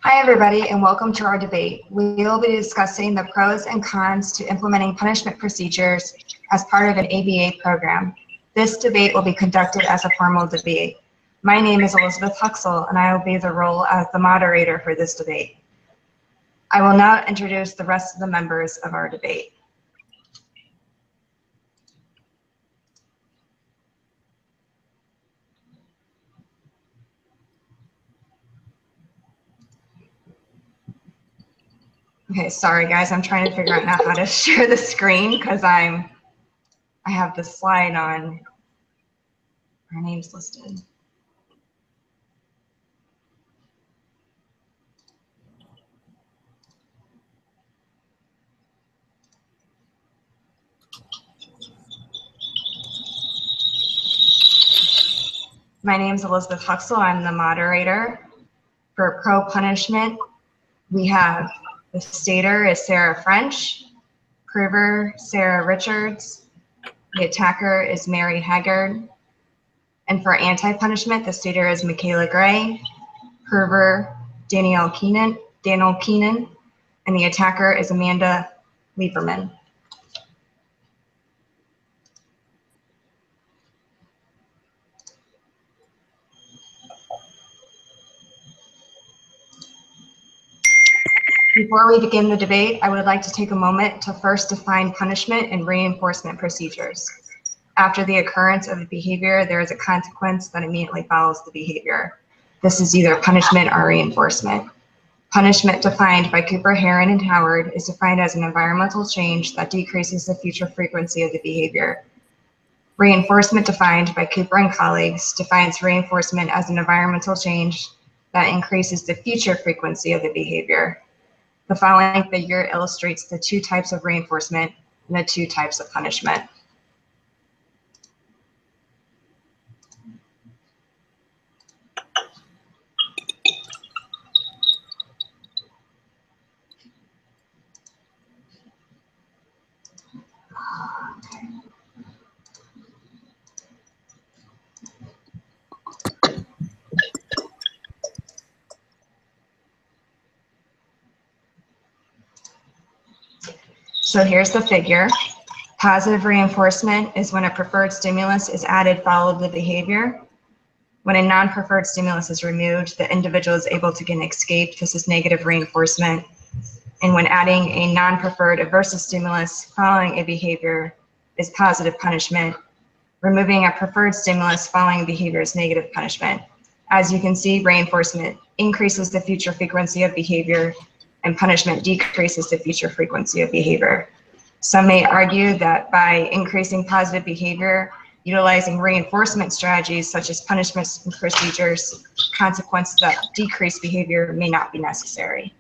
Hi, everybody, and welcome to our debate. We will be discussing the pros and cons to implementing punishment procedures as part of an ABA program. This debate will be conducted as a formal debate. My name is Elizabeth Huxell, and I will be the role as the moderator for this debate. I will now introduce the rest of the members of our debate. Okay, sorry guys, I'm trying to figure out now how to share the screen because I have the slide on. Our name's listed. My name is Elizabeth Huxell. I'm the moderator. For pro punishment, we have the stater is Sarah French, prover Sarah Richards, the attacker is Mary Haggard, and for anti-punishment, the stater is Michaela Gray, prover Daniel Keenan, and the attacker is Amanda Lieberman. Before we begin the debate, I would like to take a moment to first define punishment and reinforcement procedures. After the occurrence of a behavior, there is a consequence that immediately follows the behavior. This is either punishment or reinforcement. Punishment, defined by Cooper, Heron, and Howard, is defined as an environmental change that decreases the future frequency of the behavior. Reinforcement, defined by Cooper and colleagues, defines reinforcement as an environmental change that increases the future frequency of the behavior. The following figure illustrates the two types of reinforcement and the two types of punishment. So here's the figure. Positive reinforcement is when a preferred stimulus is added followed the behavior. When a non-preferred stimulus is removed, the individual is able to get an escape. This is negative reinforcement. And when adding a non-preferred aversive stimulus following a behavior is positive punishment. Removing a preferred stimulus following a behavior is negative punishment. As you can see, reinforcement increases the future frequency of behavior, and punishment decreases the future frequency of behavior. Some may argue that by increasing positive behavior, utilizing reinforcement strategies such as punishment procedures, consequences that decrease behavior may not be necessary.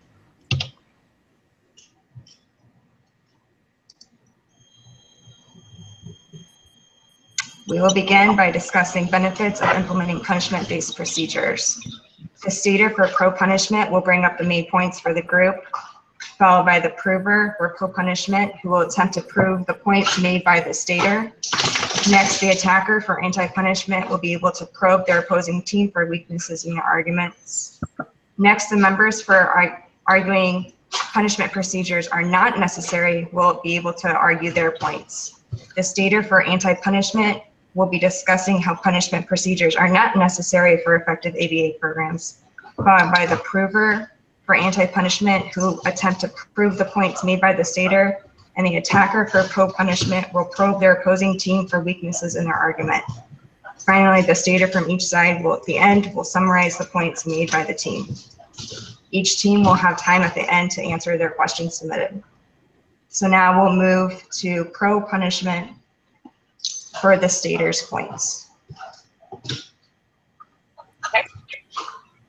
We will begin by discussing benefits of implementing punishment-based procedures. The stater for pro-punishment will bring up the main points for the group, followed by the prover for pro-punishment, who will attempt to prove the points made by the stater. Next, the attacker for anti-punishment will be able to probe their opposing team for weaknesses in their arguments. Next, the members for arguing punishment procedures are not necessary will be able to argue their points. The stater for anti-punishment will be discussing how punishment procedures are not necessary for effective ABA programs, followed by the prover for anti-punishment, who attempt to prove the points made by the stater, and the attacker for pro-punishment will probe their opposing team for weaknesses in their argument. Finally, the stater from each side will, at the end, will summarize the points made by the team. Each team will have time at the end to answer their questions submitted. So now we'll move to pro-punishment for the stater's points. Okay.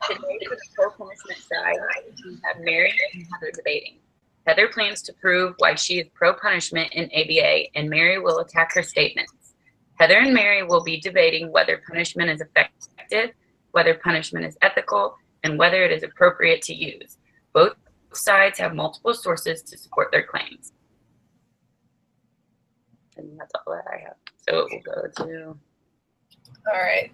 Today for the pro-punishment side, we have Mary and Heather debating. Heather plans to prove why she is pro-punishment in ABA, and Mary will attack her statements. Heather and Mary will be debating whether punishment is effective, whether punishment is ethical, and whether it is appropriate to use. Both sides have multiple sources to support their claims. And that's all that I have. So we'll go to. All right.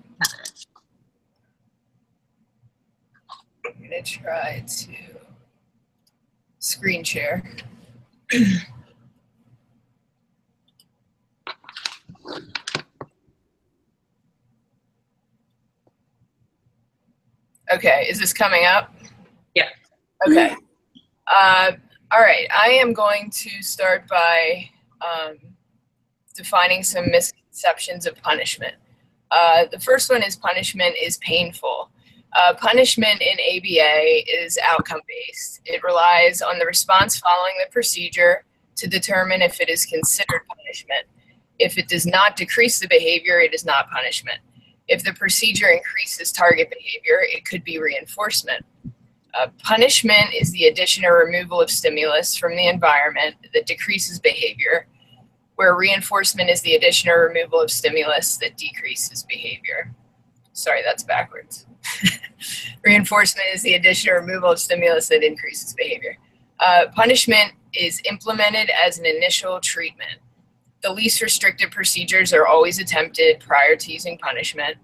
going to try to screen share. Okay, is this coming up? Yeah. Okay. All right, I am going to start by defining some misconceptions of punishment. The first one is punishment is painful. Punishment in ABA is outcome-based. It relies on the response following the procedure to determine if it is considered punishment. If it does not decrease the behavior, it is not punishment. If the procedure increases target behavior, it could be reinforcement. Punishment is the addition or removal of stimulus from the environment that decreases behavior, where reinforcement is the addition or removal of stimulus that decreases behavior. Sorry, that's backwards. Reinforcement is the addition or removal of stimulus that increases behavior. Punishment is implemented as an initial treatment. The least restrictive procedures are always attempted prior to using punishment.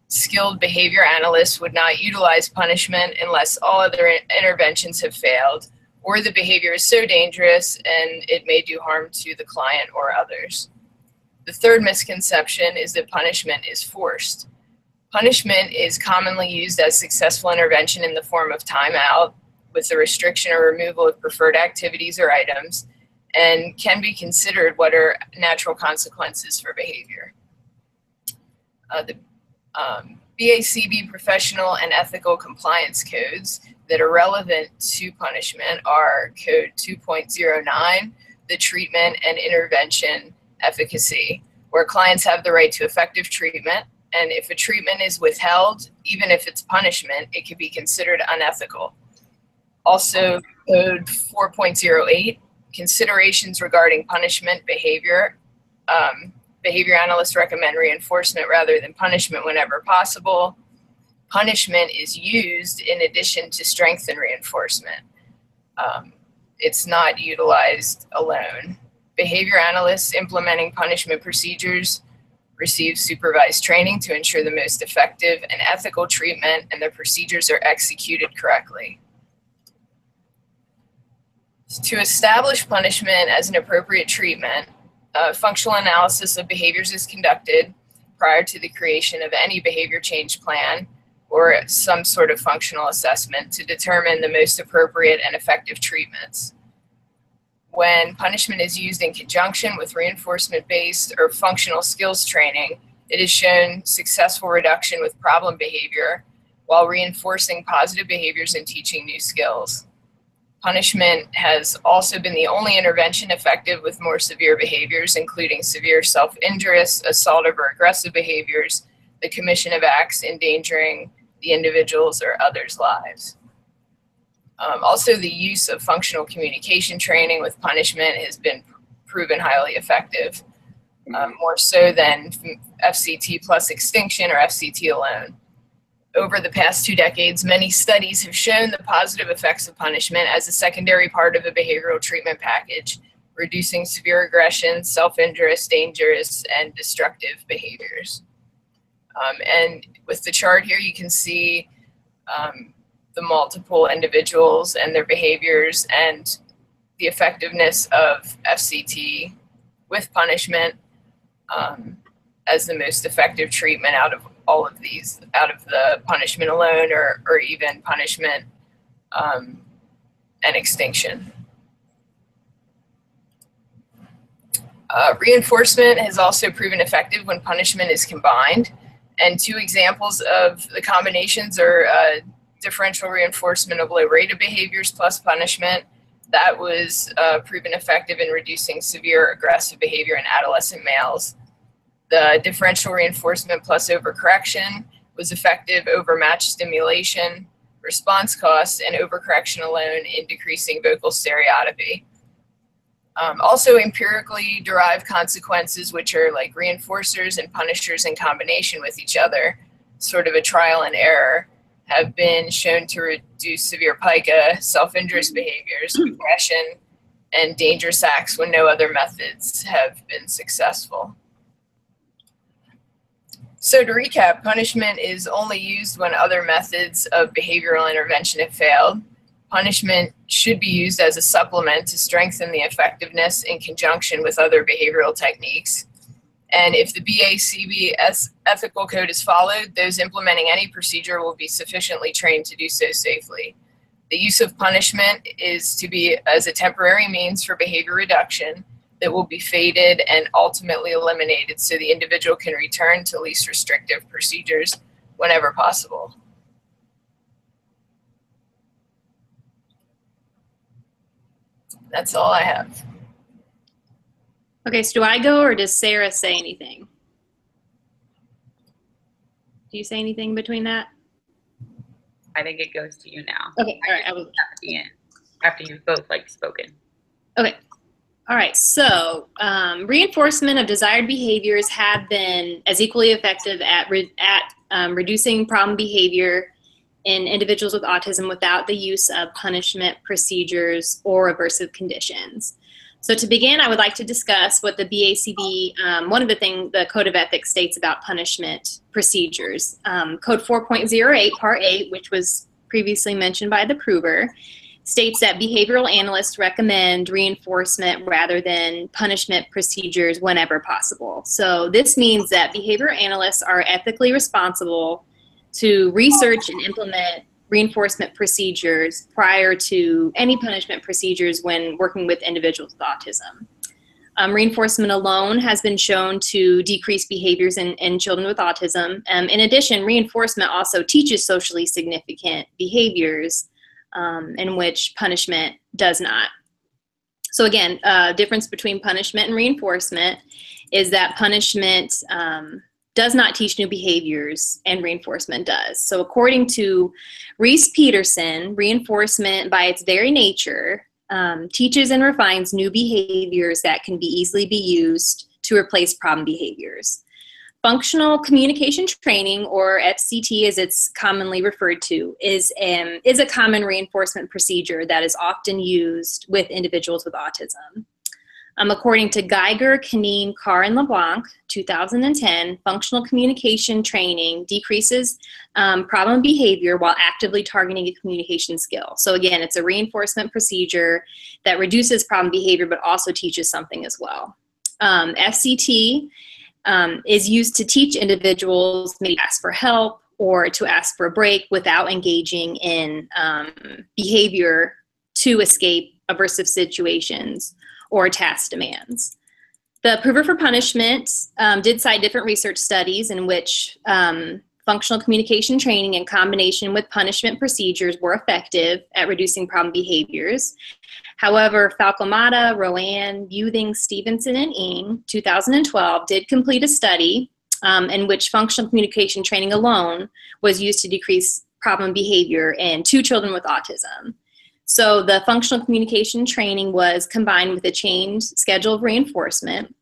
Skilled behavior analysts would not utilize punishment unless all other interventions have failed, or the behavior is so dangerous and it may do harm to the client or others. The third misconception is that punishment is forced. Punishment is commonly used as successful intervention in the form of timeout, with the restriction or removal of preferred activities or items, and can be considered what are natural consequences for behavior. The BACB professional and ethical compliance codes that are relevant to punishment are Code 2.09, the treatment and intervention efficacy, where clients have the right to effective treatment, and if a treatment is withheld, even if it's punishment, it could be considered unethical. Also, Code 4.08, considerations regarding punishment behavior. Behavior analysts recommend reinforcement rather than punishment whenever possible. Punishment is used in addition to strength and reinforcement. It's not utilized alone. Behavior analysts implementing punishment procedures receive supervised training to ensure the most effective and ethical treatment and the procedures are executed correctly. To establish punishment as an appropriate treatment, functional analysis of behaviors is conducted prior to the creation of any behavior change plan or some sort of functional assessment to determine the most appropriate and effective treatments. When punishment is used in conjunction with reinforcement-based or functional skills training, it has shown successful reduction with problem behavior while reinforcing positive behaviors and teaching new skills. Punishment has also been the only intervention effective with more severe behaviors, including severe self-injurious, assaultive, or aggressive behaviors, the commission of acts endangering the individual's or others' lives. Also, the use of functional communication training with punishment has been proven highly effective, more so than FCT plus extinction or FCT alone. Over the past 2 decades, many studies have shown the positive effects of punishment as a secondary part of a behavioral treatment package, reducing severe aggression, self-injurious, dangerous, and destructive behaviors. And with the chart here, you can see the multiple individuals and their behaviors and the effectiveness of FCT with punishment as the most effective treatment out of all of these, out of the punishment alone or even punishment and extinction. Reinforcement has also proven effective when punishment is combined. And 2 examples of the combinations are differential reinforcement of low rated behaviors plus punishment. That was proven effective in reducing severe aggressive behavior in adolescent males. The differential reinforcement plus overcorrection was effective over match stimulation, response costs, and overcorrection alone in decreasing vocal stereotypy. Also, empirically derived consequences, which are like reinforcers and punishers in combination with each other, sort of a trial and error, have been shown to reduce severe pica, self-injurious behaviors, aggression, and dangerous acts when no other methods have been successful. So to recap, punishment is only used when other methods of behavioral intervention have failed. Punishment should be used as a supplement to strengthen the effectiveness in conjunction with other behavioral techniques. And if the BACB ethical code is followed, those implementing any procedure will be sufficiently trained to do so safely. The use of punishment is to be as a temporary means for behavior reduction that will be faded and ultimately eliminated so the individual can return to least restrictive procedures whenever possible. That's all I have. Okay, so do I go or does Sarah say anything? Do you say anything between that? I think it goes to you now. Okay, all right. I will. At the end, after you've both spoken. Okay. All right. So reinforcement of desired behaviors have been as equally effective at reducing problem behavior in individuals with autism without the use of punishment procedures or aversive conditions. So to begin, I would like to discuss what the BACB, one of the things the Code of Ethics states about punishment procedures. Code 4.08, Part 8, which was previously mentioned by the prover, states that behavioral analysts recommend reinforcement rather than punishment procedures whenever possible. So this means that behavioral analysts are ethically responsible to research and implement reinforcement procedures prior to any punishment procedures when working with individuals with autism. Reinforcement alone has been shown to decrease behaviors in children with autism. In addition, reinforcement also teaches socially significant behaviors in which punishment does not. So again, difference between punishment and reinforcement is that punishment does not teach new behaviors and reinforcement does. So according to Reese-Peterson, reinforcement by its very nature teaches and refines new behaviors that can be easily be used to replace problem behaviors. Functional communication training, or FCT as it's commonly referred to, is a common reinforcement procedure that is often used with individuals with autism. According to Geiger, Canine, Carr, and LeBlanc, 2010, functional communication training decreases problem behavior while actively targeting a communication skill. So again, it's a reinforcement procedure that reduces problem behavior but also teaches something as well. FCT is used to teach individuals maybe ask for help or to ask for a break without engaging in behavior to escape aversive situations or task demands. The prover for punishment did cite different research studies in which functional communication training in combination with punishment procedures were effective at reducing problem behaviors. However, Falcomata, Rowan, Buthing, Stevenson, and Ng, 2012, did complete a study in which functional communication training alone was used to decrease problem behavior in 2 children with autism. So the functional communication training was combined with a changed schedule of reinforcement.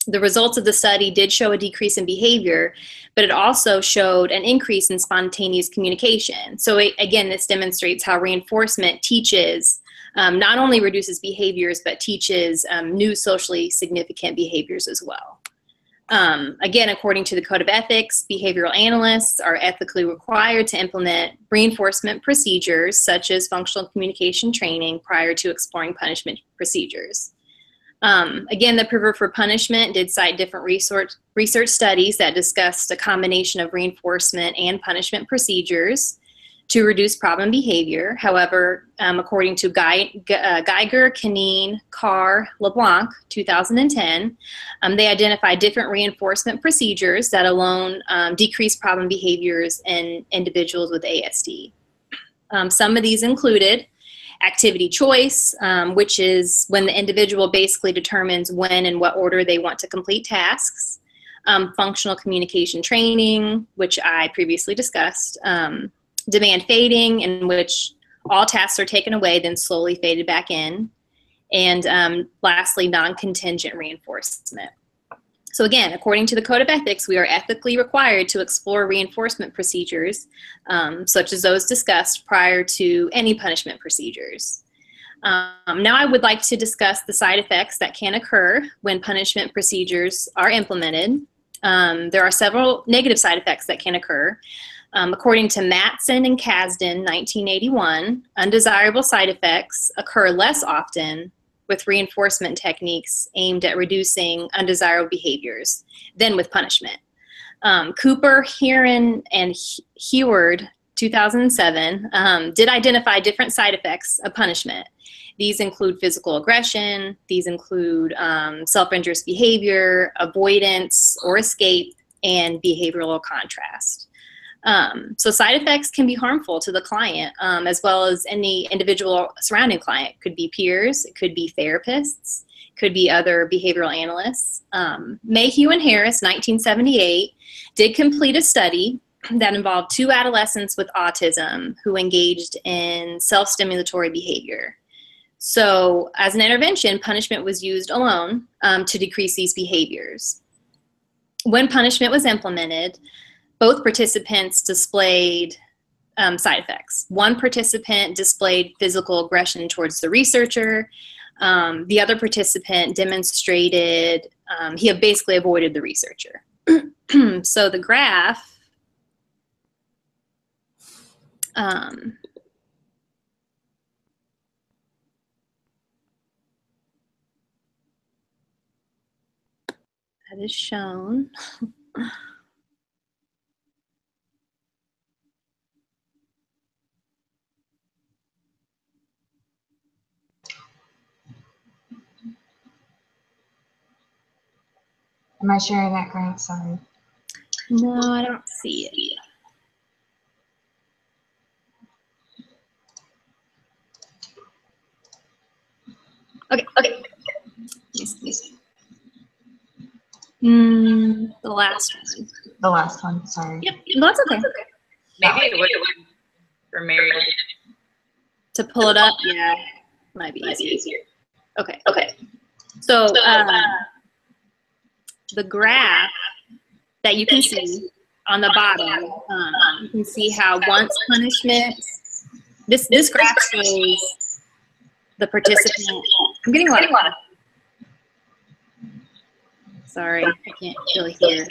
The results of the study did show a decrease in behavior, but it also showed an increase in spontaneous communication. So again, this demonstrates how reinforcement teaches, not only reduces behaviors, but teaches new socially significant behaviors as well. Again, according to the Code of Ethics, behavioral analysts are ethically required to implement reinforcement procedures such as functional communication training prior to exploring punishment procedures. Again, the prover for punishment did cite different research studies that discussed a combination of reinforcement and punishment procedures to reduce problem behavior. However, according to Geiger, Canine, Carr, LeBlanc, 2010, they identified different reinforcement procedures that alone decrease problem behaviors in individuals with ASD. Some of these included activity choice, which is when the individual basically determines when and what order they want to complete tasks. Functional communication training, which I previously discussed. Demand fading, in which all tasks are taken away, then slowly faded back in. And lastly, non-contingent reinforcement. So again, according to the Code of Ethics, we are ethically required to explore reinforcement procedures, such as those discussed prior to any punishment procedures. Now I would like to discuss the side effects that can occur when punishment procedures are implemented. There are several negative side effects that can occur. According to Matson and Kasdan, 1981, undesirable side effects occur less often with reinforcement techniques aimed at reducing undesirable behaviors than with punishment. Cooper, Heron, and Heward, 2007, did identify different side effects of punishment. These include physical aggression, these include self-injurious behavior, avoidance or escape, and behavioral contrast. So side effects can be harmful to the client, as well as any individual surrounding client. It could be peers, it could be therapists, it could be other behavioral analysts. Mayhew and Harris, 1978, did complete a study that involved 2 adolescents with autism who engaged in self-stimulatory behavior. So as an intervention, punishment was used alone to decrease these behaviors. When punishment was implemented, both participants displayed side effects. One participant displayed physical aggression towards the researcher. The other participant demonstrated he had basically avoided the researcher. So the graph that is shown. Am I sharing that graph? Sorry. No, I don't see it. Okay. The last one. The last one, sorry. Yep, that's okay. Maybe it would for Mary To pull it up, yeah, might be easier. Okay. So the graph that you can see on the bottom, you can see how once punishment, this graph shows the participant. I'm getting a lot of. Sorry, I can't really hear.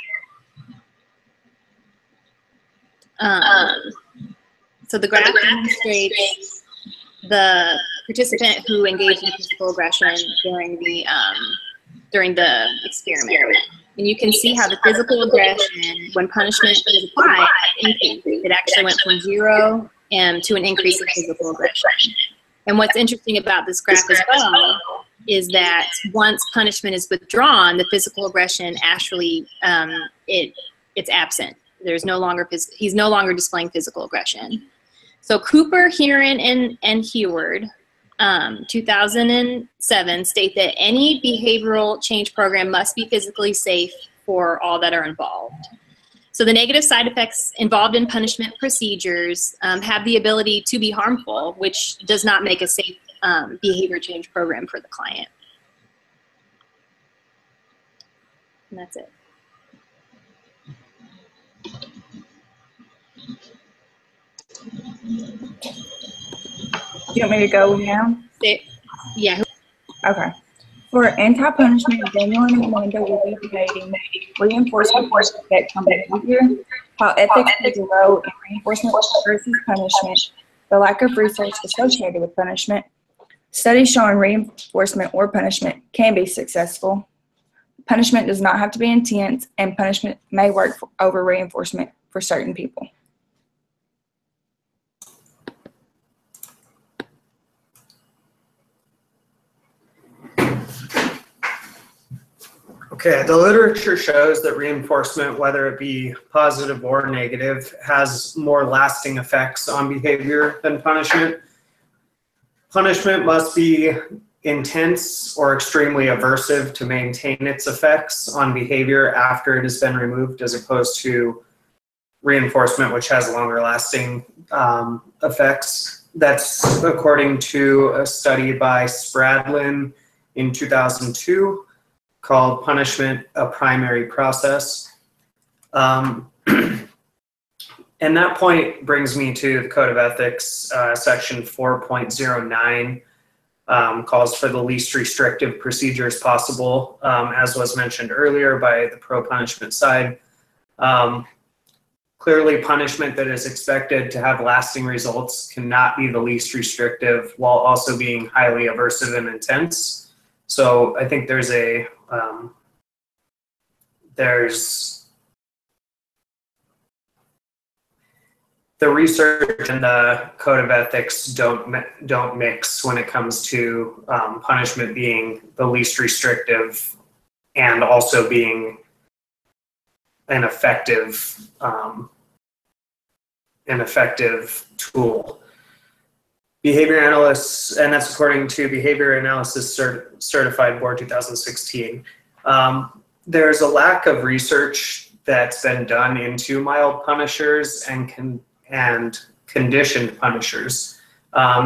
So the graph demonstrates the participant who engaged in physical aggression during the experiment. And you can see how the physical aggression, when punishment was applied, increased. It actually went from 0 to an increase in physical aggression. And what's interesting about this graph as well is that once punishment is withdrawn, the physical aggression actually, it's absent. He's no longer displaying physical aggression. So Cooper, Heron, and Heward, 2007, state that any behavioral change program must be physically safe for all that are involved. So the negative side effects involved in punishment procedures have the ability to be harmful, which does not make a safe behavior change program for the client. And that's it. You want me to go now? Yeah. Okay. For anti-punishment, Daniel and Amanda will be debating reinforcement effect on behavior, how ethics plays a role in reinforcement versus punishment, the lack of research associated with punishment, studies showing reinforcement or punishment can be successful. Punishment does not have to be intense, and punishment may work over reinforcement for certain people. Okay, the literature shows that reinforcement, whether it be positive or negative, has more lasting effects on behavior than punishment. Punishment must be intense or extremely aversive to maintain its effects on behavior after it has been removed, as opposed to reinforcement, which has longer lasting effects. That's according to a study by Spradlin in 2002. Called Punishment, a Primary Process. And that point brings me to the Code of Ethics, section 4.09, calls for the least restrictive procedures possible, as was mentioned earlier by the pro-punishment side. Clearly, punishment that is expected to have lasting results cannot be the least restrictive while also being highly aversive and intense. So I think there's the research and the code of ethics don't mix when it comes to punishment being the least restrictive and also being an effective tool. Behavior analysts, and that's according to Behavior Analysis Certified Board 2016. There's a lack of research that's been done into mild punishers and conditioned punishers.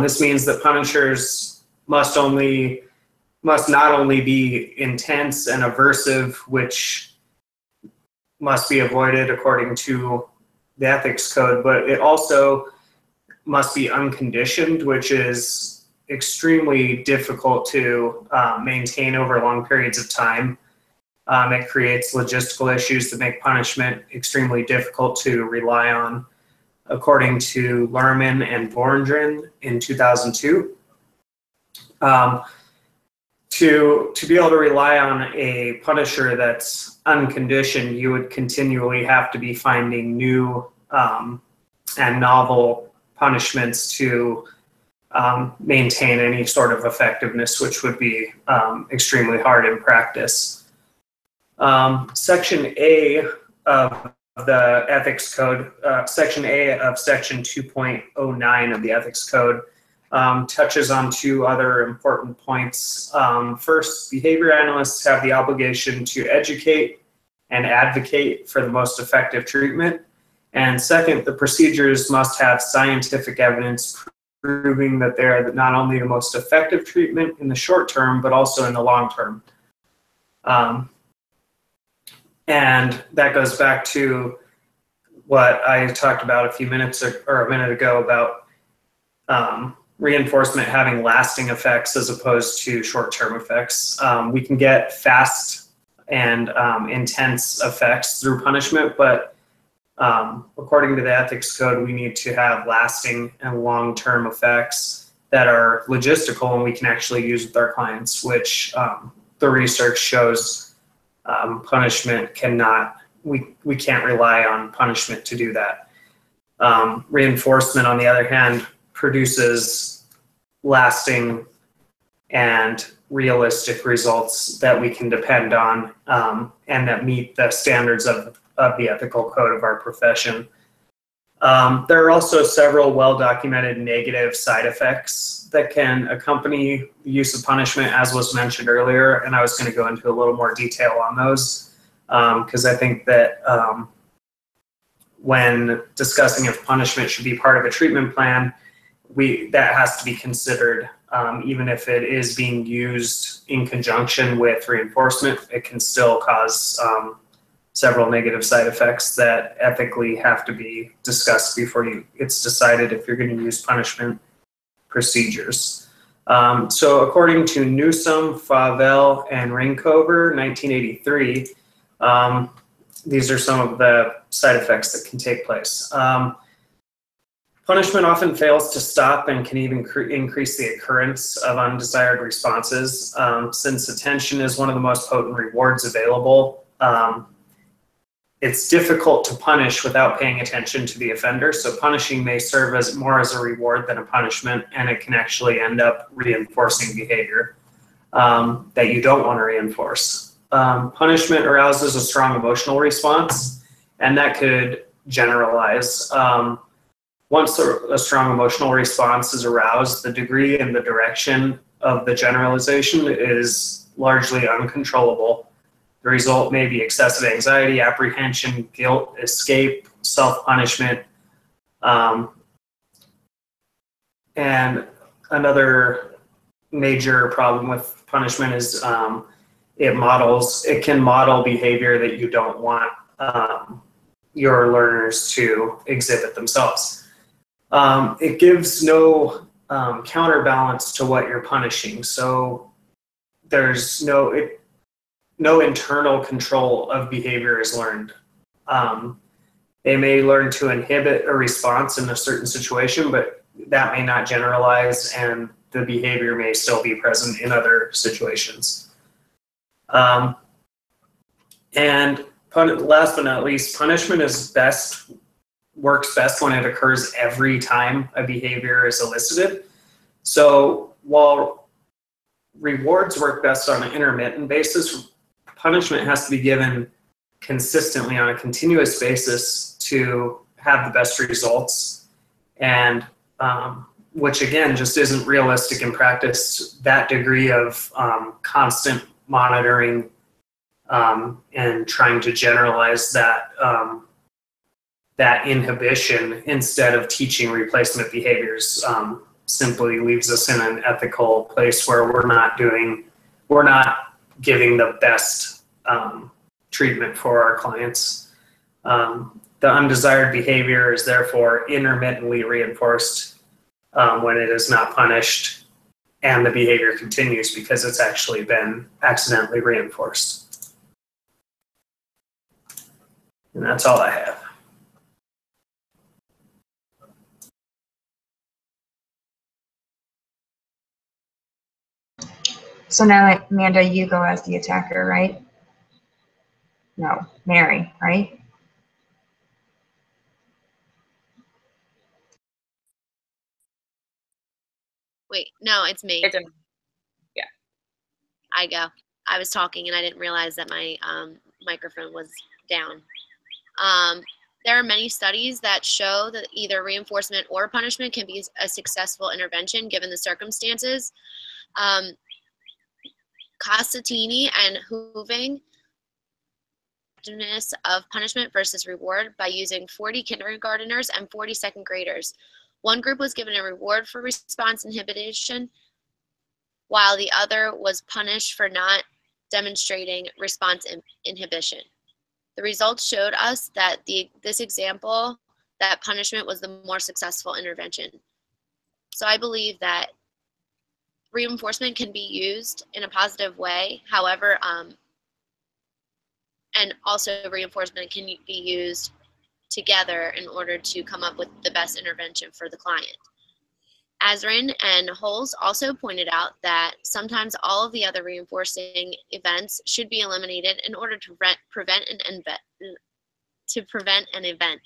This means that punishers must not only be intense and aversive, which must be avoided according to the ethics code, but it also must be unconditioned, which is extremely difficult to maintain over long periods of time. It creates logistical issues that make punishment extremely difficult to rely on, according to Lerman and Borndren in 2002. To be able to rely on a punisher that's unconditioned, you would continually have to be finding new and novel punishments to maintain any sort of effectiveness, which would be extremely hard in practice. Section A of the ethics code, Section A of Section 2.09 of the ethics code touches on two other important points. First, behavior analysts have the obligation to educate and advocate for the most effective treatment. And second, the procedures must have scientific evidence proving that they're not only the most effective treatment in the short term, but also in the long term. And that goes back to what I talked about a minute ago about reinforcement having lasting effects as opposed to short-term effects. We can get fast and intense effects through punishment, but according to the ethics code, we need to have lasting and long-term effects that are logistical and we can actually use with our clients, which the research shows punishment cannot, we can't rely on punishment to do that. Reinforcement, on the other hand, produces lasting and realistic results that we can depend on and that meet the standards of the ethical code of our profession. There are also several well-documented negative side effects that can accompany the use of punishment, as was mentioned earlier, and I was going to go into a little more detail on those because I think that when discussing if punishment should be part of a treatment plan, that has to be considered. Even if it is being used in conjunction with reinforcement, it can still cause several negative side effects that ethically have to be discussed before it's decided if you're going to use punishment procedures. So according to Newsom, Favell, and Rinkover, 1983, these are some of the side effects that can take place. Punishment often fails to stop and can even increase the occurrence of undesired responses. Since attention is one of the most potent rewards available, it's difficult to punish without paying attention to the offender. So punishing may serve as more as a reward than a punishment, and it can actually end up reinforcing behavior that you don't want to reinforce. Punishment arouses a strong emotional response, and that could generalize. Once a strong emotional response is aroused, the degree and the direction of the generalization is largely uncontrollable. The result may be excessive anxiety, apprehension, guilt, escape, self-punishment. And another major problem with punishment is it can model behavior that you don't want your learners to exhibit themselves. It gives no counterbalance to what you're punishing. So there's no internal control of behavior is learned. They may learn to inhibit a response in a certain situation, but that may not generalize, and the behavior may still be present in other situations. And last but not least, punishment works best when it occurs every time a behavior is elicited. So while rewards work best on an intermittent basis, punishment has to be given consistently on a continuous basis to have the best results, and which again just isn't realistic in practice. That degree of constant monitoring and trying to generalize that that inhibition instead of teaching replacement behaviors simply leaves us in an ethical place where we're not giving the best treatment for our clients. The undesired behavior is therefore intermittently reinforced when it is not punished, and the behavior continues because it's actually been accidentally reinforced. And that's all I have. So now, Amanda, you go as the attacker, right? No, Mary, right? Wait, no, it's me. It's a, I go. I was talking and I didn't realize that my microphone was down. There are many studies that show that either reinforcement or punishment can be a successful intervention given the circumstances. Costantini and Hooving of punishment versus reward by using 40 kindergarteners and 40 second graders. One group was given a reward for response inhibition, while the other was punished for not demonstrating response inhibition. The results showed us that this example, that punishment was the more successful intervention. So I believe that reinforcement can be used in a positive way. However, and also reinforcement can be used together in order to come up with the best intervention for the client. Azrin and Holes also pointed out that sometimes all of the other reinforcing events should be eliminated in order to prevent an event.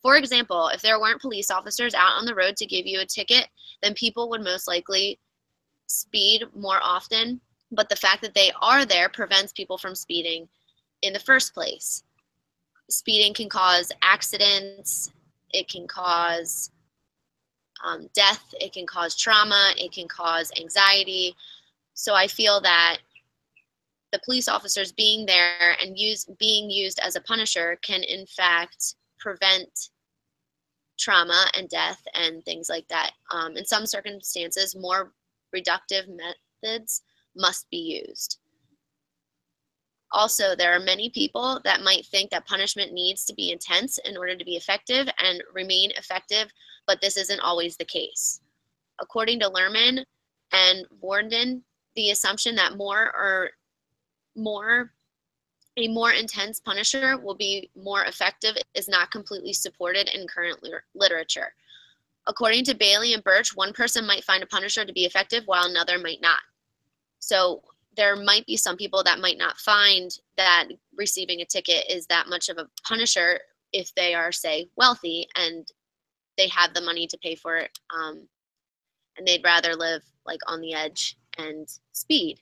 For example, if there weren't police officers out on the road to give you a ticket, then people would most likely speed more often, but the fact that they are there prevents people from speeding in the first place. Speeding can cause accidents, it can cause death, it can cause trauma, it can cause anxiety. So I feel that the police officers being there and being used as a punisher can in fact prevent trauma and death and things like that. In some circumstances, more reductive methods must be used. Also, there are many people that might think that punishment needs to be intense in order to be effective and remain effective, but this isn't always the case. According to Lerman and Worden, the assumption that a more intense punisher will be more effective is not completely supported in current literature. According to Bailey and Birch, one person might find a punisher to be effective while another might not. So there might be some people that might not find that receiving a ticket is that much of a punisher if they are, say, wealthy and they have the money to pay for it, and they'd rather live like on the edge and speed.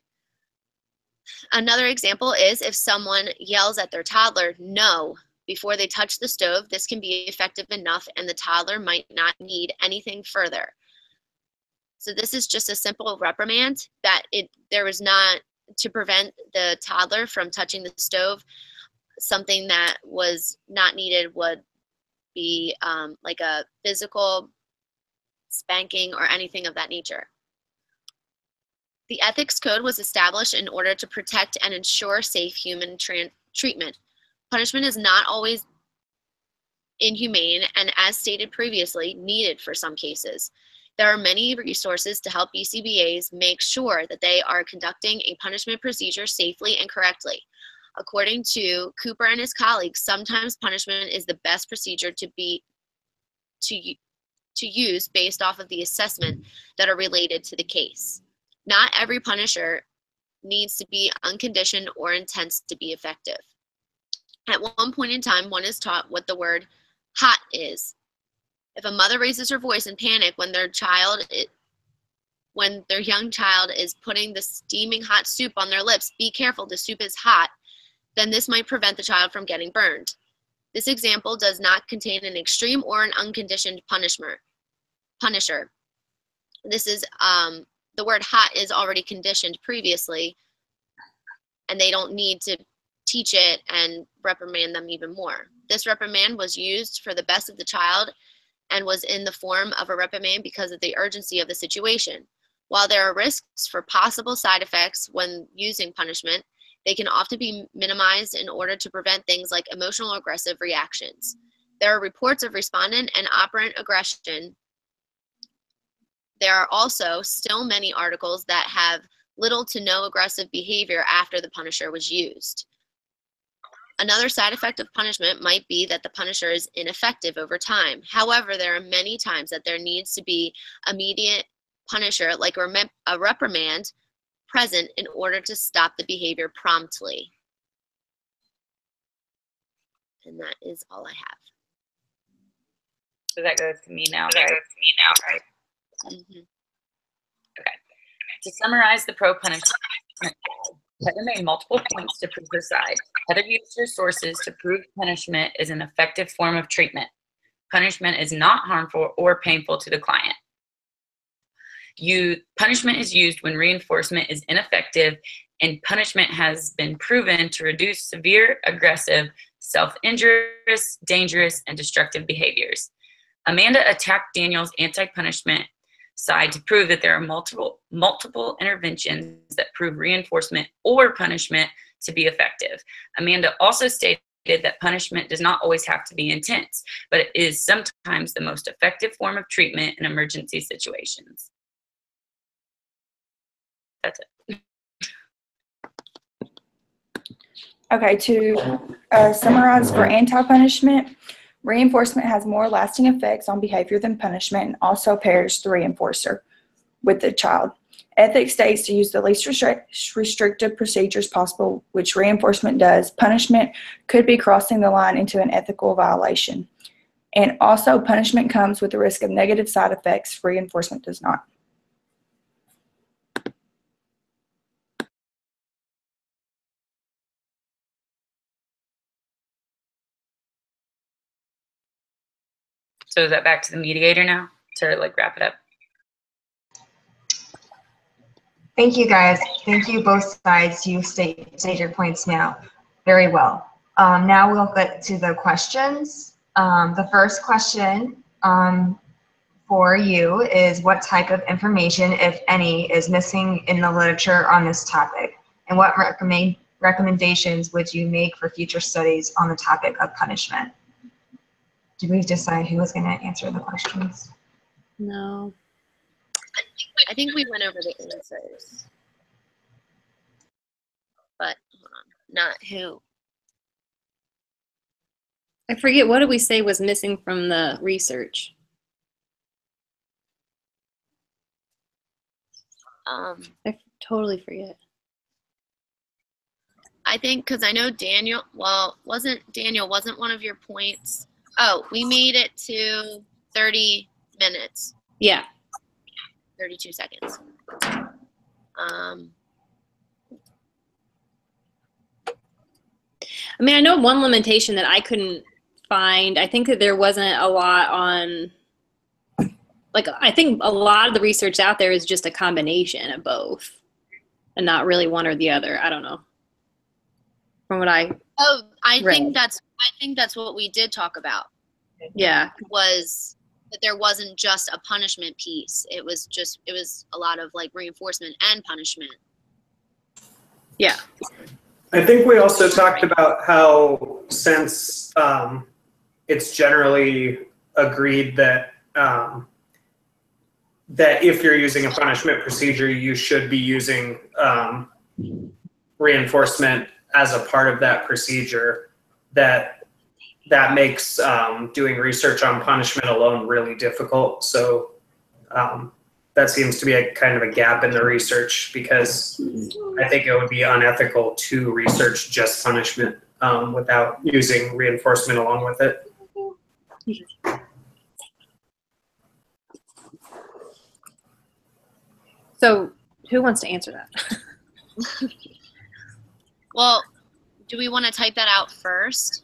Another example is if someone yells at their toddler, "No," before they touch the stove, this can be effective enough and the toddler might not need anything further. So this is just a simple reprimand that there was not to prevent the toddler from touching the stove. Something that was not needed would be like a physical spanking or anything of that nature. The ethics code was established in order to protect and ensure safe human treatment. Punishment is not always inhumane and, as stated previously, needed for some cases. There are many resources to help BCBAs make sure that they are conducting a punishment procedure safely and correctly. According to Cooper and his colleagues, sometimes punishment is the best procedure to use based off of the assessment that are related to the case. Not every punisher needs to be unconditioned or intense to be effective. At one point in time, one is taught what the word hot is. If a mother raises her voice in panic when their young child is putting the steaming hot soup on their lips, be careful, the soup is hot, then this might prevent the child from getting burned. This example does not contain an extreme or an unconditioned punisher. This is, the word hot is already conditioned previously, and they don't need to teach it and reprimand them even more. This reprimand was used for the best of the child and was in the form of a reprimand because of the urgency of the situation. While there are risks for possible side effects when using punishment, they can often be minimized in order to prevent things like emotional or aggressive reactions. There are reports of respondent and operant aggression. There are also still many articles that have little to no aggressive behavior after the punisher was used. Another side effect of punishment might be that the punisher is ineffective over time. However, there are many times that there needs to be immediate punisher, like a reprimand, present in order to stop the behavior promptly. And that is all I have. So that goes to me now, right? Mm-hmm. Okay. To summarize the pro-punishment, Heather made multiple points to prove her side. Heather used her sources to prove punishment is an effective form of treatment. Punishment is not harmful or painful to the client. Punishment is used when reinforcement is ineffective, and punishment has been proven to reduce severe, aggressive, self-injurious, dangerous, and destructive behaviors. Amanda attacked Daniel's anti-punishment side to prove that there are multiple interventions that prove reinforcement or punishment to be effective. Amanda also stated that punishment does not always have to be intense, but it is sometimes the most effective form of treatment in emergency situations. That's it. Okay, to summarize for anti-punishment, reinforcement has more lasting effects on behavior than punishment and also pairs the reinforcer with the child. Ethics states to use the least restrictive procedures possible, which reinforcement does. Punishment could be crossing the line into an ethical violation. And also, punishment comes with the risk of negative side effects. Reinforcement does not. So is that back to the mediator now to like wrap it up? Thank you, guys. Thank you, both sides. You state your points now very well. Now we'll get to the questions. The first question for you is, what type of information, if any, is missing in the literature on this topic? And what recommendations would you make for future studies on the topic of punishment? Did we decide who was going to answer the questions? No. I think we went over the answers, but not who. I forget, what did we say was missing from the research? I totally forget. I think because I know Daniel, well, wasn't one of your points? Oh, we made it to 30 minutes. Yeah. 32 seconds. I mean, I know one limitation that I couldn't find, I think that there wasn't a lot on, like, I think a lot of the research out there is just a combination of both and not really one or the other. I don't know. From what I think that's what we did talk about. Yeah. Was that there wasn't just a punishment piece. It was a lot of like reinforcement and punishment. Yeah. I think we also talked about how, since that if you're using a punishment procedure, you should be using reinforcement as a part of that procedure. That makes doing research on punishment alone really difficult. So that seems to be a kind of a gap in the research, because I think it would be unethical to research just punishment without using reinforcement along with it. So who wants to answer that? Well, do we want to type that out first?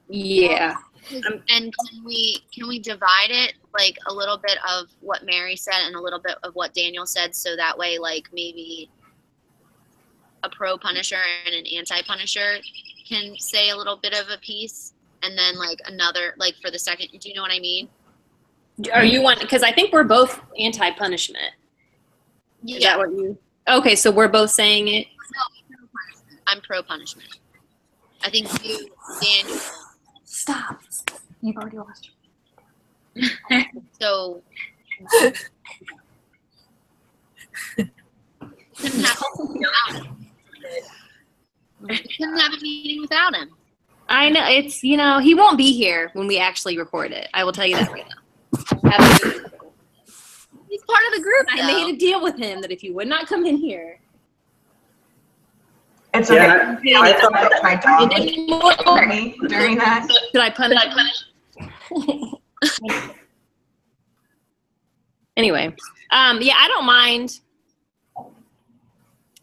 Yeah. And can we divide it, like a little bit of what Mary said and a little bit of what Daniel said, so that way, like, maybe a pro punisher and an anti punisher can say a little bit of a piece, and then like another, like for the second, do you know what I mean? Are you want, because I think we're both anti punishment. Is that what you? Okay, so we're both saying it. No, I'm pro punishment. I think you, Daniel. Stop. You've already lost. So couldn't have a meeting without him. I know, it's, you know, he won't be here when we actually record it. I will tell you that right now. He's part of the group. I made a deal with him that if he would not come in here. It's okay. Yeah, I thought my dog during that. Should I punish? Anyway, yeah, I don't mind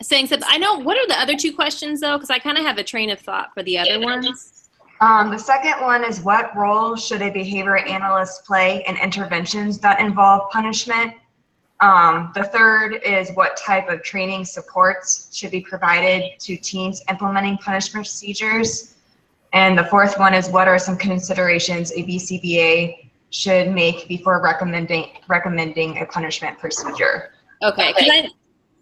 saying something. I know, what are the other two questions though? Because I kind of have a train of thought for the other ones. The second one is, what role should a behavior analyst play in interventions that involve punishment? The third is, what type of training supports should be provided to teams implementing punishment procedures? And the fourth one is, what are some considerations a BCBA should make before recommending a punishment procedure? Okay,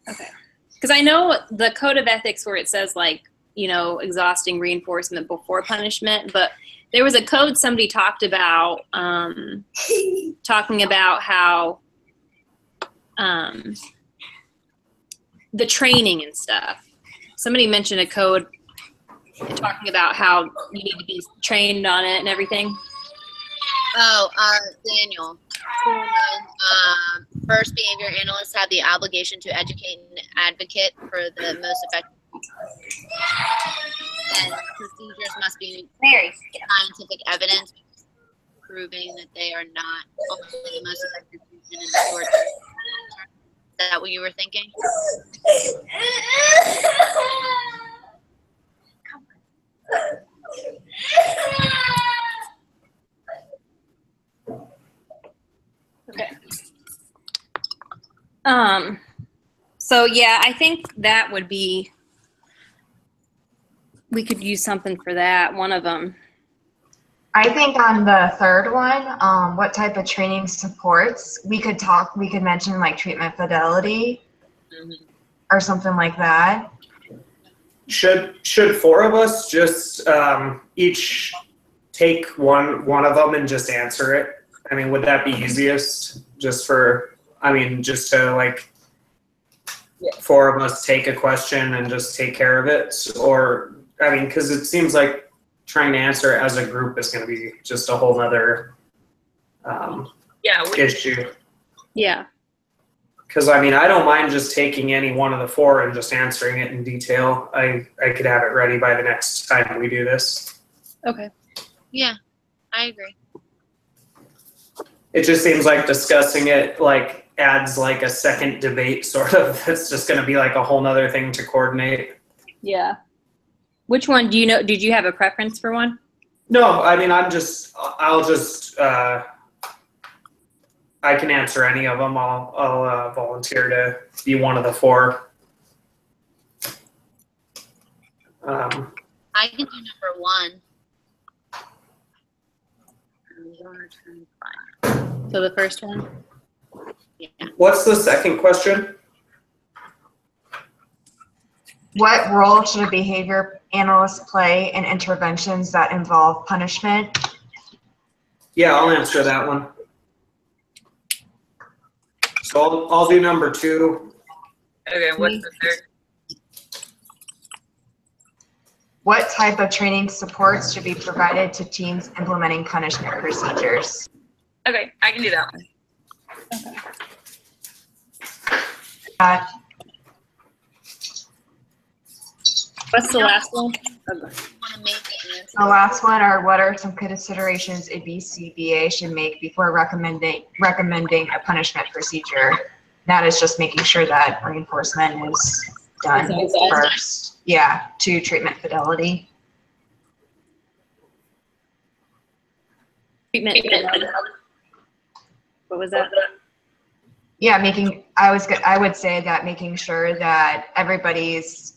because I know the code of ethics where it says, like, you know, exhausting reinforcement before punishment, but there was a code somebody talked about, talking about how the training and stuff. Somebody mentioned a code talking about how you need to be trained on it and everything. Oh, Daniel. First, behavior analysts have the obligation to educate and advocate for the most effective. And procedures must be scientific evidence proving that they are not only the most effective treatment in the short term. Is that what you were thinking? Okay. So yeah, I think that would be, we could use something for that, one of them. I think on the third one, what type of training supports, we could mention like treatment fidelity or something like that. Should four of us just each take one of them and just answer it? I mean, would that be easiest? Just to like, four of us take a question and just take care of it? Or, I mean, because it seems like trying to answer it as a group is going to be just a whole nother issue. Yeah. Because, I mean, I don't mind just taking any one of the four and just answering it in detail. I could have it ready by the next time we do this. Okay. Yeah, I agree. It just seems like discussing it like adds like a second debate sort of. It's just going to be like a whole nother thing to coordinate. Yeah. Which one do you know? Did you have a preference for one? No, I mean, I can answer any of them. I'll volunteer to be one of the four. I can do number one. So the first one? Yeah. What's the second question? What role should a behavior analyst play in interventions that involve punishment? Yeah, I'll answer that one. So I'll do number 2. Okay, what's the third? What type of training supports should be provided to teams implementing punishment procedures? Okay, I can do that one. Uh, What's the last one? Want to make the answer? The last one are what are some considerations a BCBA should make before recommending a punishment procedure? That is just making sure that reinforcement is done first. Yeah, to treatment fidelity. Treatment. What was that? Yeah, I would say that making sure that everybody's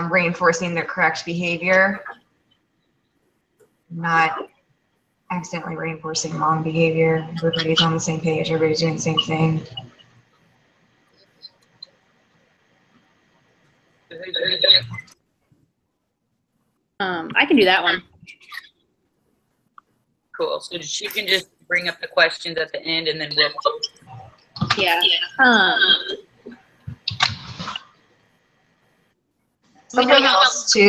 reinforcing the correct behavior, not accidentally reinforcing wrong behavior. Everybody's on the same page, everybody's doing the same thing. I can do that one. Cool. So she can just bring up the questions at the end, and then we'll. Yeah. Something else too